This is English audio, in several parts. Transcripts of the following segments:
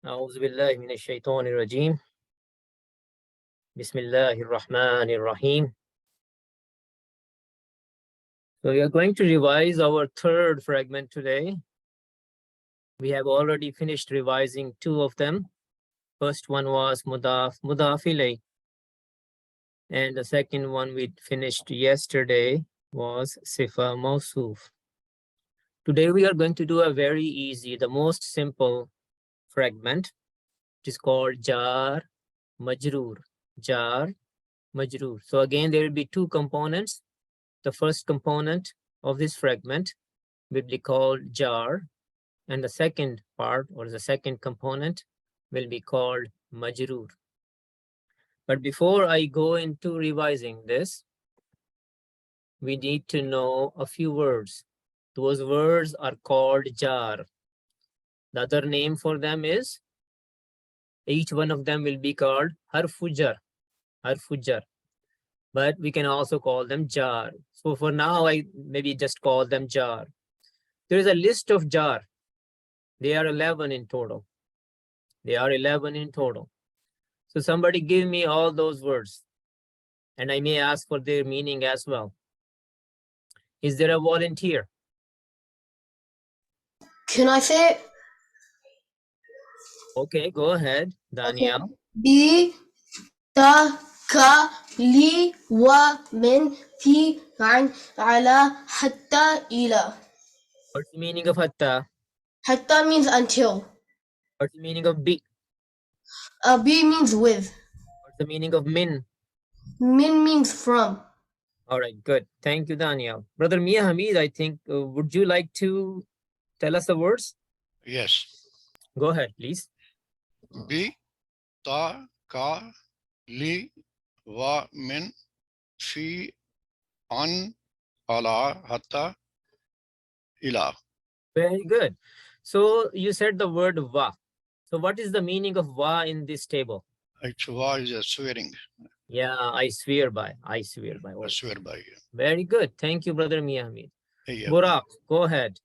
أعوذ بالله من الشيطان الرجيم. بسم الله الرحمن الرحيم. So we are going to revise our third fragment today. We have already finished revising two of them. First one was mudaf ilayh, and the second one we finished yesterday was sifa mawsuf. Today we are going to do a very easy, the most simple fragment. It is called jar majroor. Jar majroor. So again, there will be two components. The first component of this fragment will be called jar, and the second part, or the second component, will be called majroor. But before I go into revising this, we need to know a few words. Those words are called jar. The other name for them is, each one of them will be called harfu jar. But we can also call them jar. So for now, I maybe just call them jar. There is a list of jar. They are 11 in total. So somebody give me all those words, and I may ask for their meaning as well. Is there a volunteer? Can I say it? Okay, go ahead, Daniel. Okay. B ta ka li wa min fi an ala hatta ila. What's the meaning of hatta? Hatta means until. What's the meaning of bi? B means with. What's the meaning of min? Min means from. All right, good. Thank you, Daniel. Brother Mia Hamid, I think, would you like to tell us the words? Yes. Go ahead, please. B ta ka li wa min fi an ala hatta ila. Very good. So you said the word wa. So what is the meaning of wa in this table? It's wa is a swearing. Yeah, I swear by. I swear by. I swear by. Very good. Thank you, Brother Mia Hamid. Yeah. Burak, go ahead.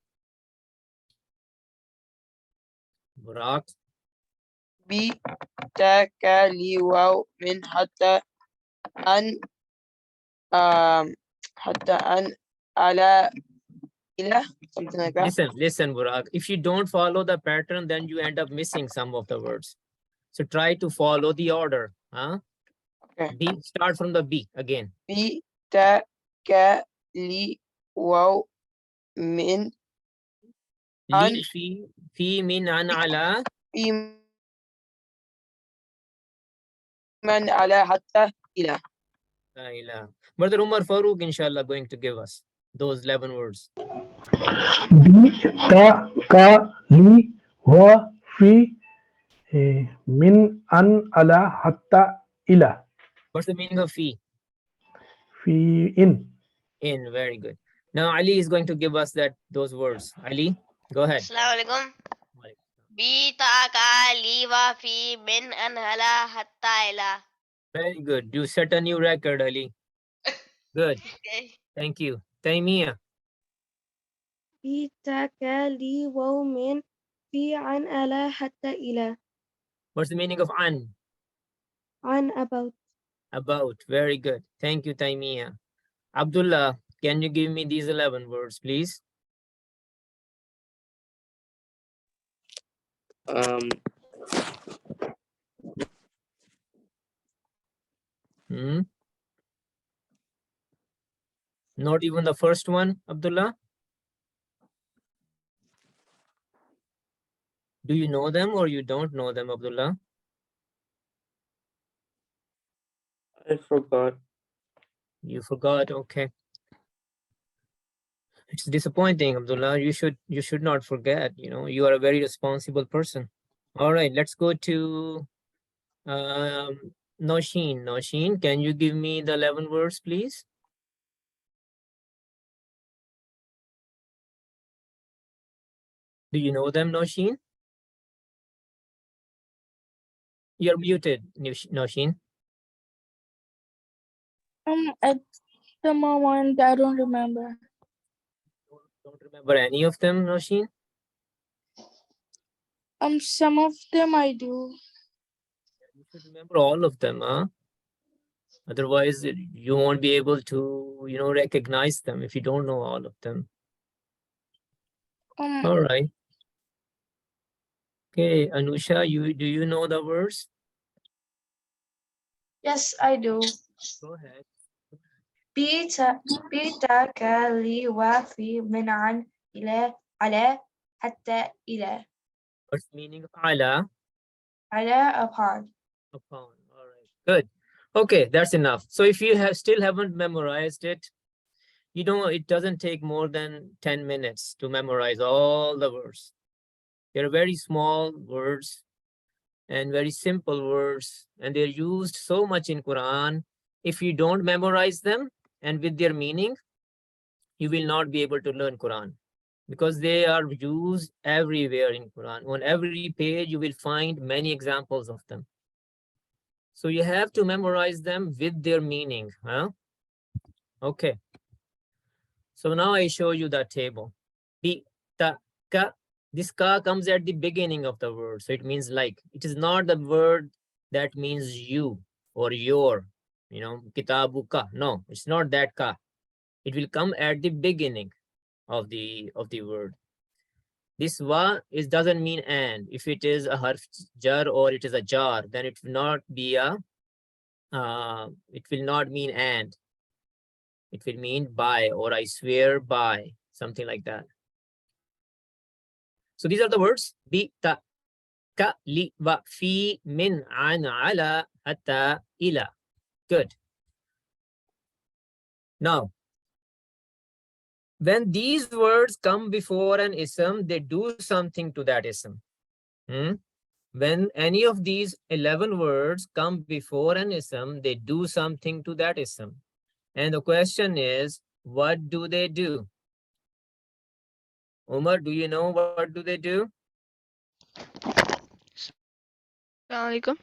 Burak. B ta ka li waw min hatta an ala ila, something like that. Listen, Burak. If you don't follow the pattern, then you end up missing some of the words. So try to follow the order. Huh? Okay. B, start from the B again. B ta ka li waw min an Li fi min an ala. fi man ala hatta ila. Brother Umar Farooq, inshallah, going to give us those 11 words. B ta ka li wa fi min an ala hatta ila. What's the meaning of fi? Fi in. In, very good. Now Ali is going to give us those words. Ali, go ahead. Assalamualaikum. B ta ka li wa fi min an hala hatta ila. Very good. You set a new record, Ali. Good. Okay. Thank you. Taimia. B ta ka li wa min fi an ala hatta ila. What's the meaning of an? An about. About. Very good. Thank you, Taimia. Abdullah, can you give me these 11 words, please? Not even the first one, Abdullah? Do you know them or you don't know them, Abdullah? I forgot. You forgot, okay. It's disappointing, Abdullah. You should not forget, you are a very responsible person. All right, let's go to Nosheen. Nosheen, can you give me the 11 words, please? Do you know them, Nosheen? You're muted, Nosheen. At the moment, I don't remember. Don't remember any of them, Nosheen? Some of them I do. You should remember all of them, huh? Otherwise, you won't be able to, recognize them if you don't know all of them. All right. Okay, Anusha, do you know the words? Yes, I do. Go ahead. بيتك لي وفي من عن إلى على حتى إلى What's the meaning of ala? على upon. Upon. All right. Good. Okay, that's enough. So if you still haven't memorized it, it doesn't take more than 10 minutes to memorize all the words. They're very small words and very simple words, and they're used so much in Quran. If you don't memorize them and with their meaning, you will not be able to learn Quran, because they are used everywhere in Quran. On every page, you will find many examples of them. So you have to memorize them with their meaning, huh? Okay. So now I show you that table. Bi, ta, ka. This ka comes at the beginning of the word. So it means like. It is not the word that means you or your, kitabuka. No, it's not that ka. It will come at the beginning of the word. This wa doesn't mean and. If it is a harf jar or it is a jar, then it will not be it will not mean and. It will mean by, or I swear by, something like that. So these are the words bi, ta, ka, li, wa, fi, min, an, ala, hatta, ila. Good. Now, when these words come before an ism, they do something to that ism. When any of these 11 words come before an ism, they do something to that ism. And the question is, what do they do? Umar, do you know what do they do? Assalamualaikum.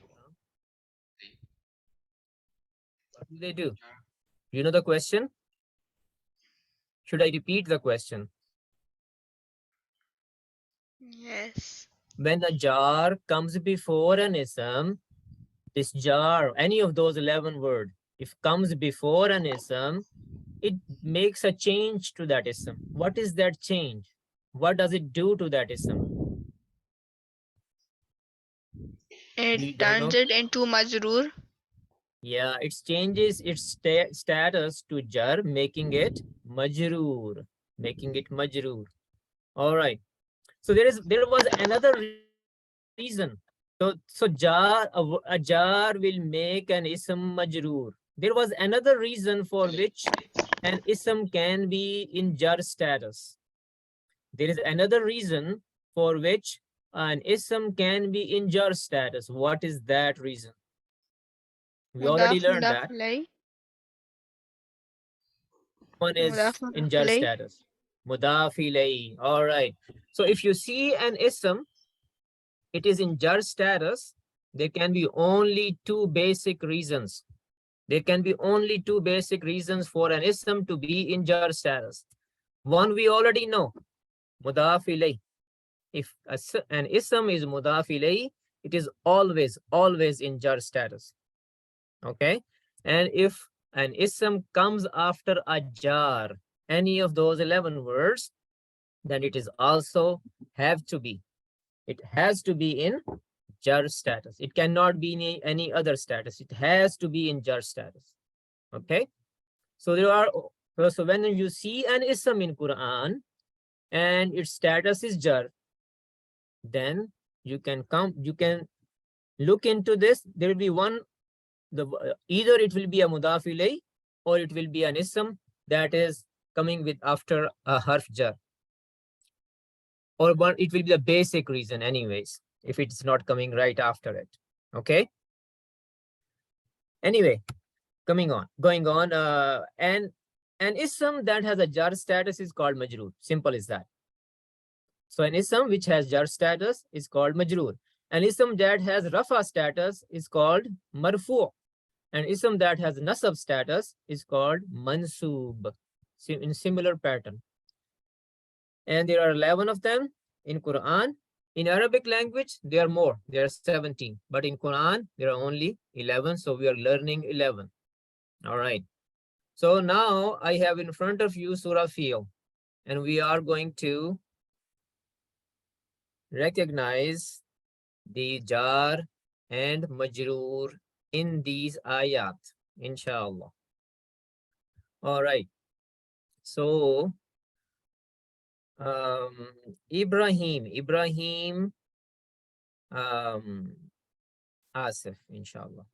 What do they do? Do you know the question? Should I repeat the question? Yes. When a jar comes before an ism, this jar, any of those 11 words, if comes before an ism, it makes a change to that ism. What is that change? What does it do to that ism? It don't know? turns it into majroor. Yeah, it changes its status to jar, making it majroor. Making it majroor. All right. So there was another reason. So jar, a jar will make an ism majroor. There was another reason for which an ism can be in jar status. There is another reason for which an ism can be in jar status. What is that reason? We already learned that. One is in jar status. Mudaf ilayhi. All right. So if you see an ism, it is in jar status. There can be only two basic reasons. There can be only two basic reasons for an ism to be in jar status. One we already know, mudaf ilayhi. If an ism is mudaf ilayhi, it is always in jar status. Okay? And if an ism comes after a jar, any of those 11 words, then it is also have to be. It has to be in jar status. It cannot be in any other status. It has to be in jar status. Okay? So so when you see an ism in Quran and its status is jar, then you can look into this. There will be either it will be a mudaf ilayh or it will be an ism that is coming with after a harf jar. Or it will be the basic reason anyways, if it's not coming right after it. Okay? Anyway, going on. And an ism that has a jar status is called majroor. Simple as that. So an ism which has jar status is called majroor. An ism that has rafa status is called marfu'. An ism that has nasab status is called mansoob, in similar pattern. And there are 11 of them in Quran. In Arabic language, there are more. There are 17. But in Quran, there are only 11. So we are learning 11. All right. So now I have in front of you Surah Fil. And we are going to recognize the jar and majroor in these ayat, inshallah. All right. So Ibrahim Asif, inshallah.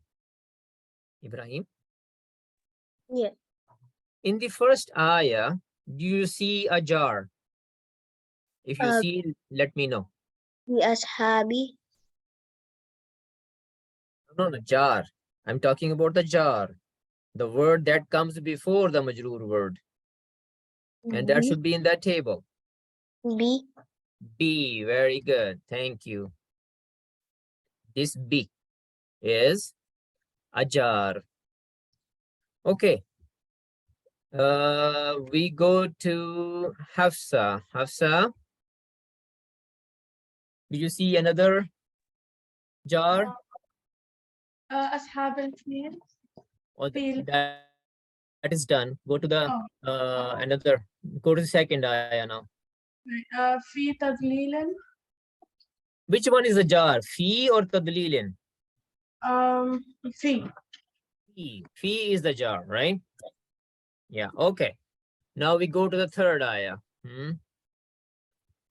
Ibrahim. Yes. In the first ayah, do you see a jar? If you see, let me know. بأصحابي. No, jar. I'm talking about the jar. The word that comes before the majroor word. And that should be in that table. B. B, very good. Thank you. This B is a jar. Okay. We go to Hafsa. Hafsa, do you see another jar? أصحاب الفيل. Or Fil. that is done. Go to the another. Go to the second ayah now. في تضليل. Which one is a jar? Fi or tadlilin? في. Fi. Fi is the jar, right? Yeah. Okay. Now we go to the third ayah.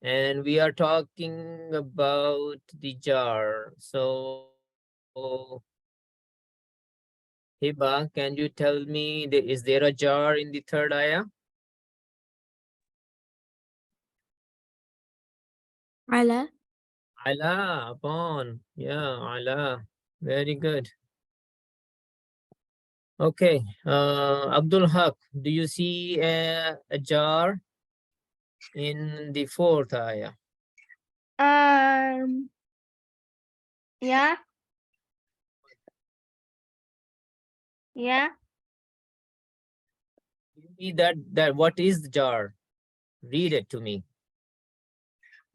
And we are talking about the jar. So, Hiba, can you tell me, is there a jar in the third ayah? على. Ala, upon. Yeah, ala. Very good. Okay. Abdul Haq, do you see a jar in the fourth ayah? Yeah. Yeah. Read that what is the jar? Read it to me.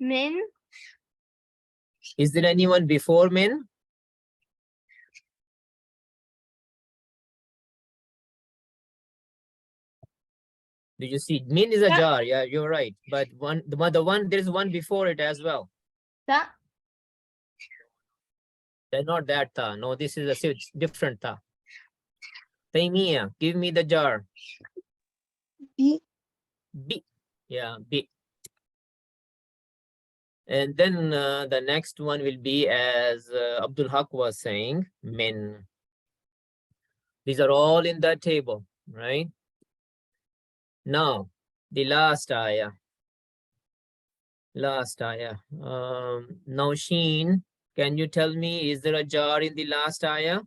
من. Is there anyone before min? Do you see? Min is a jar. Yeah, you're right. But there's one before it as well. Ta. They're not that ta. No, this is a different ta. Taymiyah, give me the jar. B. B. Yeah, B. And then the next one will be, as Abdul Haq was saying, min. These are all in that table, right? Now, the last ayah. Last ayah. Nausheen, can you tell me, is there a jar in the last ayah?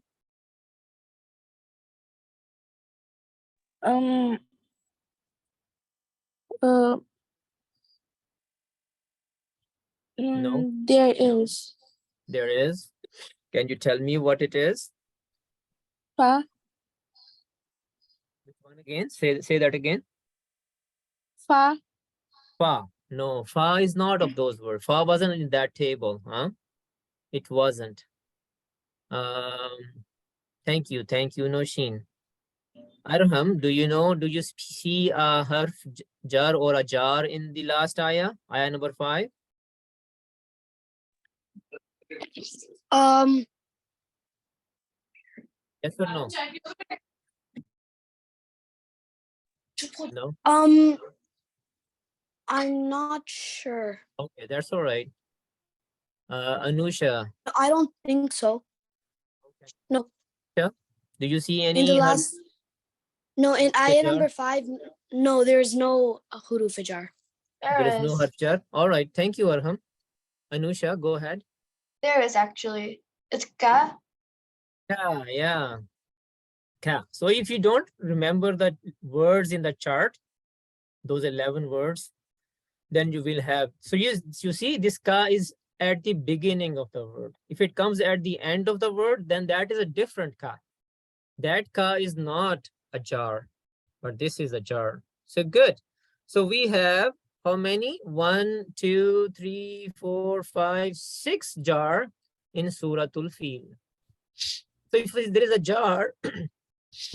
No. There is. There is. Can you tell me what it is? Fa. Which one again? Say that again. Fa. Fa. No, fa is not of those words. Fa wasn't in that table, huh? It wasn't. Thank you, Noshin. Arham, do you see a harf jar or a jar in the last ayah? Ayah number 5. Yes or no? No? I'm not sure. Okay, that's all right. Anusha. I don't think so. Okay. No. Yeah. Do you see any In the harf last. No, in ayah jar? number 5, no, there's no huruf jar. There is no harf jar. All right, thank you, Arham. Anusha, go ahead. There is actually. It's ka. Yeah. Ka. So if you don't remember the words in the chart, those 11 words, then you will have. So you see, this ka is at the beginning of the word. If it comes at the end of the word, then that is a different ka. That ka is not a jar, but this is a jar. So good. So we have how many? 1, 2, 3, 4, 5, 6 jar in Suratul Fil. So if there is a jar,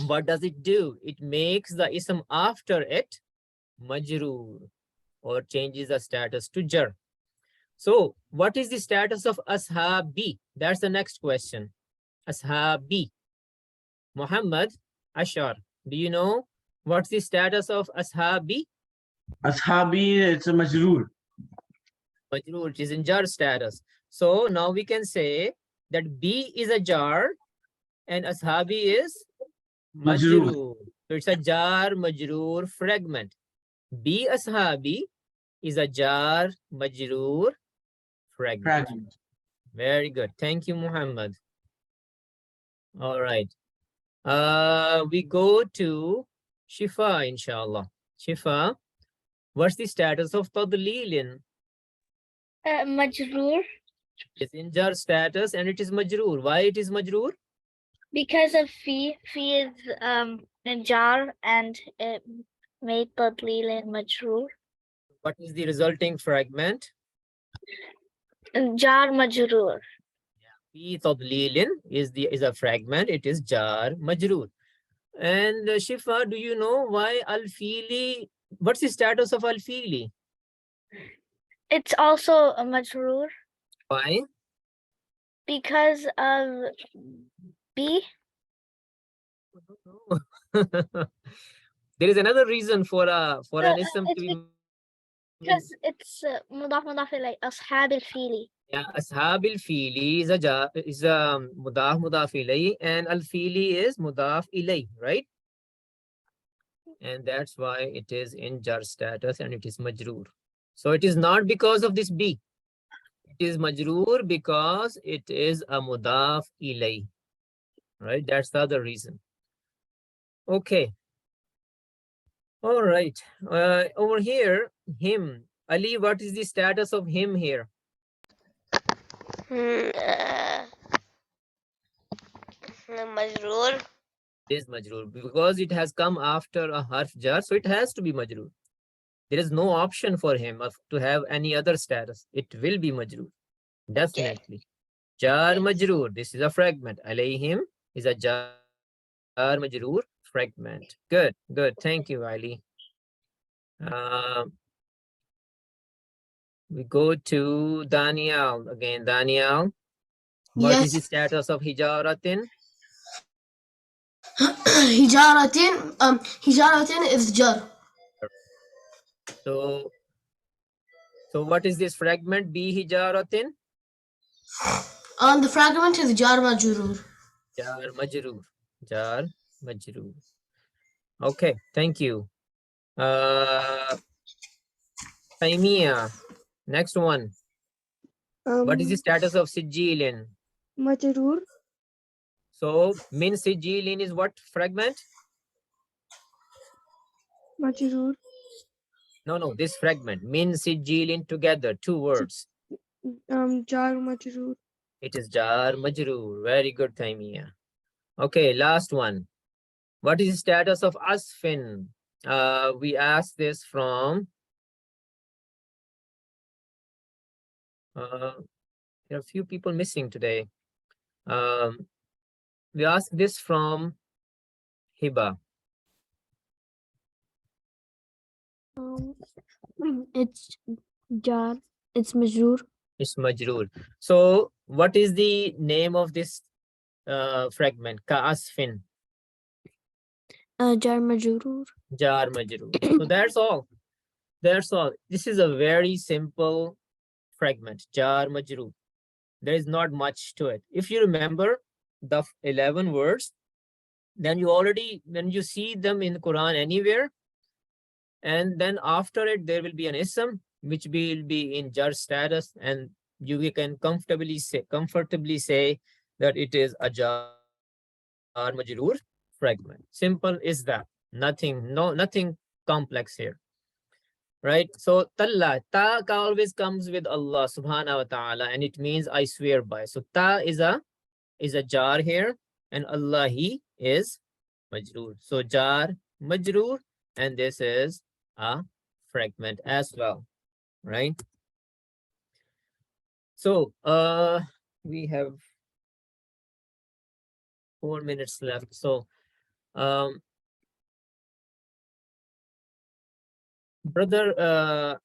what does it do? It makes the ism after it majroor, or changes the status to jar. So what is the status of ashabi? That's the next question. Ashabi. Muhammad Ashar, do you know what's the status of ashabi? Ashabi, it's a majroor. Majroor, it is in jar status. So now we can say that B is a jar and ashabi is Majroor. majroor. So it's a jar majroor fragment. B ashabi is a jar majroor fragment. Fragment. Very good. Thank you, Muhammad. All right. We go to Shifa, inshallah. Shifa, what's the status of tadlilin? Majroor, It's in jar status and it is majroor. Why it is majroor? because of fi. Fi is a jar and it made tadlil and majroor. What is the resulting fragment? Jar majroor. Fi tadlilin is a fragment. It is jar majroor. And Shifa, do you know why al-fili? What's the status of al-fili? It's also a majroor Why? because of B. There is another reason for an ism to be. Because it's mudaf ilay, ashab al-fili. Yeah, ashab al-fili is a mudaf ilay, and al-fili is mudaf ilay, right? And that's why it is in jar status and it is majroor. So it is not because of this B. It is majroor because it is a mudaf ilay, right? That's the other reason. Okay. All right. Over here, him. Ali, what is the status of him here? Majroor. It is majroor because it has come after a harf jar, so it has to be majroor. There is no option for him to have any other status. It will be majroor, definitely. Jar majroor. This is a fragment. Alayhim is a jar majroor fragment. Good, good. Thank you, Ali. We go to Daniel again. Daniel, what is the status of hijaratin? Hijaratin is jar. So what is this fragment? Be hijaratin? The fragment is jar majrur. Jar majroor. Jar majroor. Okay, thank you. Taimia, next one. What is the status of sijilin? Majroor. So min sijilin is what fragment? Majroor. No, this fragment. Min sijilin together, two words. Jar majroor. It is jar majroor. Very good, Taimia. Okay, last one. What is the status of asfin? We asked this from there are a few people missing today. We asked this from Hiba. It's jar. It's majroor. It's majroor. So what is the name of this fragment? Ka'asfin. Jar majroor. Jar majroor. So that's all. That's all. This is a very simple fragment. Jar majroor. There is not much to it. If you remember the 11 words, then you already, when you see them in the Quran anywhere, and then after it, there will be an ism, which will be in jar status, and you can comfortably say that it is a jar majroor fragment. Simple is that. Nothing complex here. Right? So talla, ta always comes with Allah subhanahu wa ta'ala, and it means I swear by. So ta is a jar here, and Allahi is majroor. So jar majroor, and this is a fragment as well, right? So we have 4 minutes left. So brother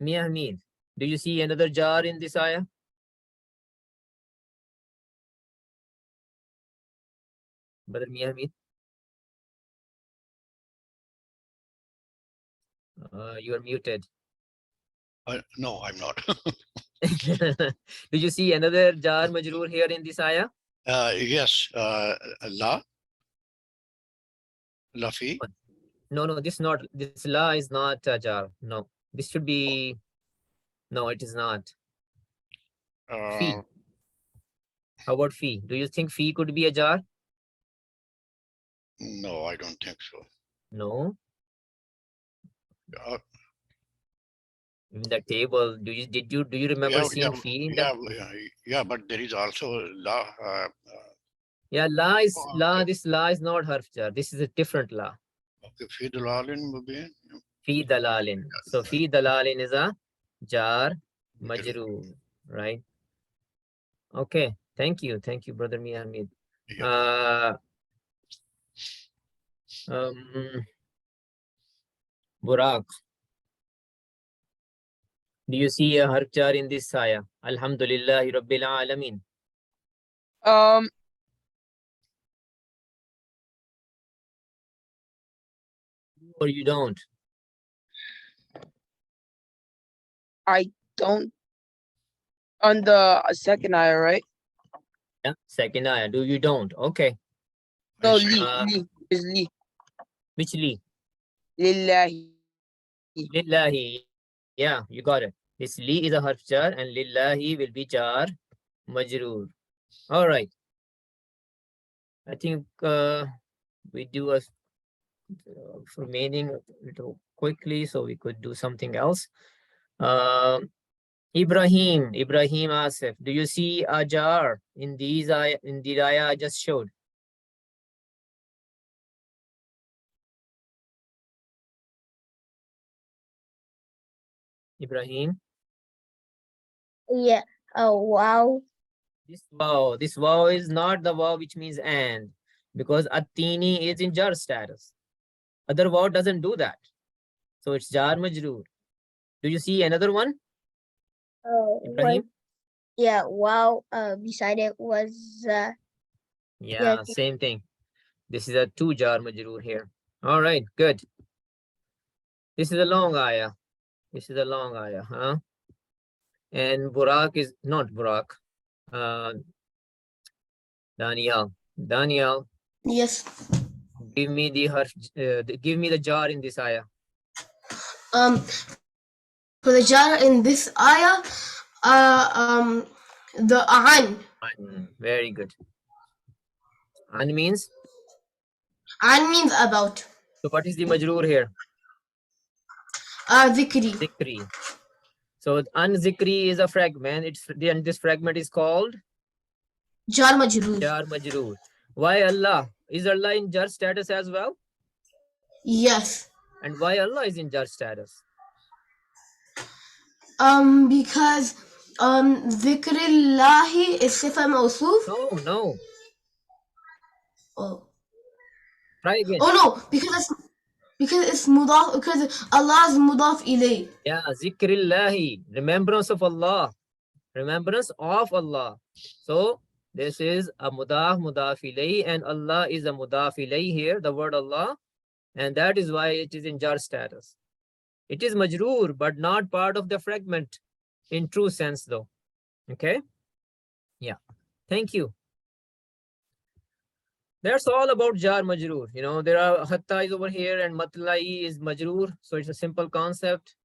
Miahamid, do you see another jar in this ayah? Brother Miahamid, you are muted. No, I'm not. Do you see another jar majroor here in this ayah? Yes, la, lafi. No, this la is not a jar. No, this should be, no, it is not. Fi. How about fi? Do you think fi could be a jar? No, I don't think so. No. In the table, do you remember seeing fi in that? Yeah, but there is also la. Yeah, la is la. This la is not harf jar. This is a different la. Okay, fi dalalin mubin. Fi dalalin. So fi dalalin is a jar majroor, right? Okay, thank you, brother Miahamid. Burak, do you see a harf jar in this ayah? Alhamdulillahi Rabbil Alameen. Or you don't? I don't. On the second ayah, right? Yeah, second ayah. Do you don't? Okay. No, li is li. Which li? Lillahi. Lillahi. Yeah, you got it. This li is a harf jar and lillahi will be jar majroor. All right. I think we do a remaining a little quickly so we could do something else. Ibrahim Asif, do you see a jar in these in the ayah I just showed? Ibrahim? Yeah. Oh, wow. This wow is not the wow which means and, because atini is in jar status. Other wow doesn't do that. So it's jar majroor. Do you see another one? Oh, Ibrahim? Yeah, wow. Beside it was Yeah, same thing. This is a 2 jar majroor here. All right, good. This is a long ayah. Huh? And Burak is not Burak. Daniel. Yes. Give me the give me the jar in this ayah. For the jar in this ayah, the an. Very good. An means? An means about. So what is the majroor here? Zikri. Zikri. So an zikri is a fragment. And this fragment is called? Jar majroor. Jar majroor. Why Allah? Is Allah in jar status as well? Yes. And why Allah is in jar status? Because Zikrillahi is sifa mawsoof. No. Oh. Try again. Oh no, because it's mudaf, because Allah is mudaf ilay. Yeah, zikrillahi, remembrance of Allah. So this is a mudaf ilayhi, and Allah is a mudaf ilayhi here, the word Allah, and that is why it is in jar status. It is majroor, but not part of the fragment in true sense though. Okay? Yeah. Thank you. That's all about jar majroor. You know, there are hatta is over here and matlai is majroor. So it's a simple concept.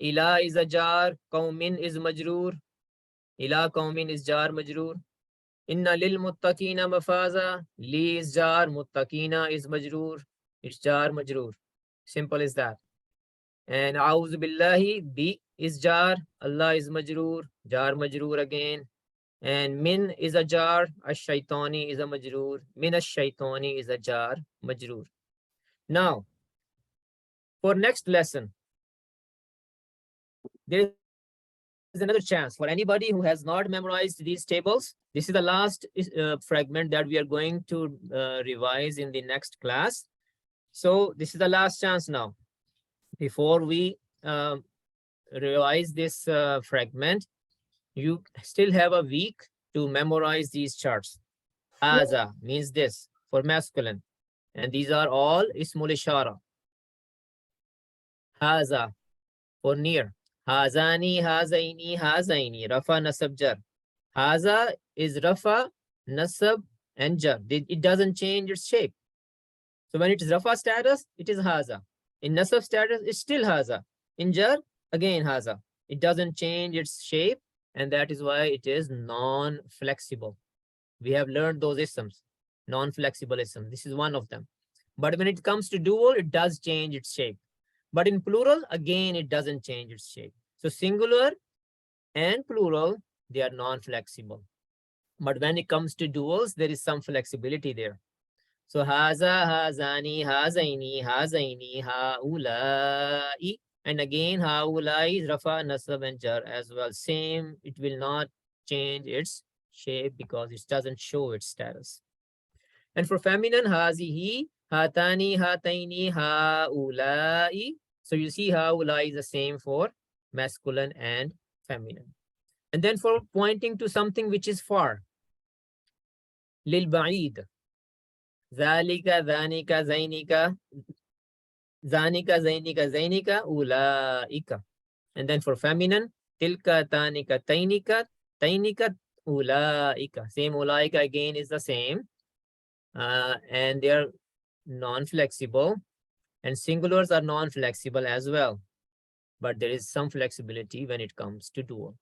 Ila is a jar, qawmin is majroor. Ila qawmin is jar majroor. Inna lil muttaqina mafaza. Li is jar, muttaqina is majroor. It's jar majroor. Simple as that. And a'udhu billahi, bi is jar, Allah is majroor, jar majroor again. And min is a jar, ash-shaytani is a majroor, min ash-shaytani is a jar majroor. Now, for next lesson, there is another chance for anybody who has not memorized these tables. This is the last fragment that we are going to revise in the next class. So this is the last chance now. Before we revise this fragment, you still have a week to memorize these charts. Haza means this for masculine. And these are all ismul ishara. Haza for near. Hazani, hazaini, hazaini. Rafa, nasab, jar. Haza is rafa, nasab, and jar. It doesn't change its shape. So when it is rafa status, it is haza. In nasab status, it's still haza. In jar, again haza. It doesn't change its shape, and that is why it is non-flexible. We have learned those isms, non-flexible isms. This is one of them. But when it comes to dual, it does change its shape. But in plural, again, it doesn't change its shape. So singular and plural, they are non-flexible. But when it comes to duals, there is some flexibility there. So haza, hazani, hazaini, hazaini, haulai. And again, haulai is rafa, nasab, and jar as well. Same, it will not change its shape because it doesn't show its status. And for feminine, hazihi, hatani, hataini, haulai. So you see haulai is the same for masculine and feminine. And then for pointing to something which is far, lil ba'id, zalika, zanika, zainika, zanika, zainika, zainika, ulaika. And then for feminine, tilka, tanika, tainika, tainika, ulaika. Same ulaika again is the same. And they are non-flexible, and singulars are non-flexible as well. But there is some flexibility when it comes to dual.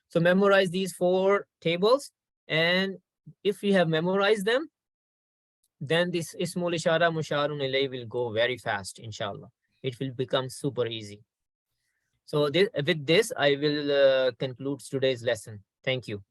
So memorize these 4 tables, and if you have memorized them, then this ismul ishara musharun ilay will go very fast, inshallah. It will become super easy. So with this, I will conclude today's lesson. Thank you.